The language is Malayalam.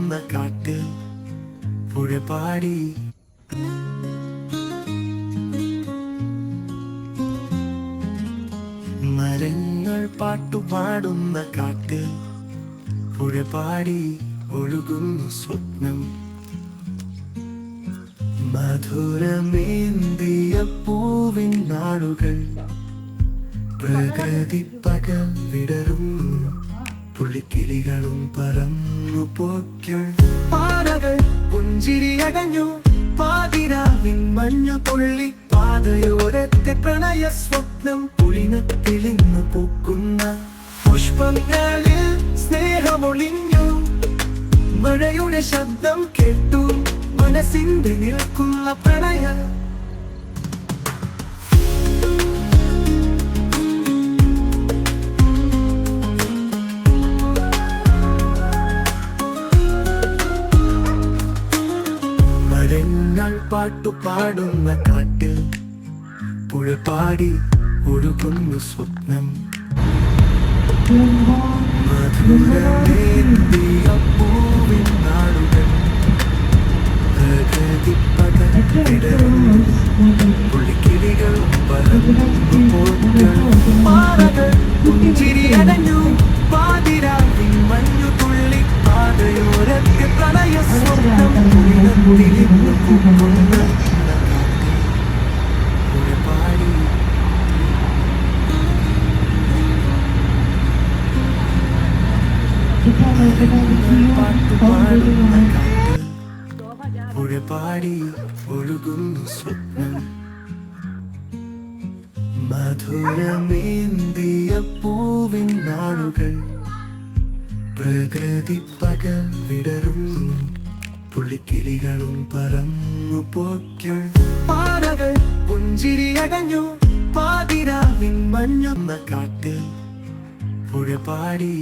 മഞ്ഞുന്ന കാട്ടിൽ പുഴപാടി മരങ്ങൾ പാട്ടുപാടുന്ന കാട്ടിൽ പുഴപാടി ഒഴുകുന്നു സ്വപ്നം. മധുരമേന്തിയ പൂവിൻ നാളുകൾ പ്രകൃതി പകൽ വിടരുന്നു. പുള്ളിക്കിളികളും പറന്നു പോക്കൾ പാറകൾ പുഞ്ചിരിയകഞ്ഞു. പാതിരാവിൻ മഞ്ഞു തുള്ളി പാതയോരത്തെ പ്രണയ സ്വപ്നം. പുളിനത്തിലിന്ന് പൂക്കുന്ന പുഷ്പങ്ങളിൽ സ്നേഹമൊളിഞ്ഞു. മഴയുടെ ശബ്ദം കേട്ടു മനസ്സിന്റെ നിൽക്കുന്ന പ്രണയം. മരങ്ങൾ പാട്ടുപാടുന്ന കാട്ടിൽ പുഴപാടി ഒഴുകുന്നു സ്വപ്നം. മധുരമേന്തിയ പൂവിൻ നാളുകൾ പ്രകൃതി പകൽ വിടരുന്നു. പുള്ളിക്കിളികളും പറന്നു പോക്കൾ പാറകൾ പുഞ്ചിരിയടഞ്ഞു. പാതിരാവിൻ മഞ്ഞു തുള്ളി പാതയോരത്തെ പ്രണയ സ്വപ്നം. പുളിനത്തിലിന്ന് പൂക്കുന്ന പുഴപാടി പാട്ടുപാടുന്ന കാട്ടിൽ പുഴപാടി ഒഴുകുന്നു സ്വപ്നം. മധുരമേന്തിയ പൂവിൻ നാളുകൾ പ്രകൃതി പകൽ വിടരുന്നു. പുള്ളിക്കിളികളും പറന്നു പോക്കൾ പാറകൾ പുഞ്ചിരിയകഞ്ഞു. പാതിരാവിൻ മഞ്ഞുന്ന കാട്ടിൽ പുഴപാടി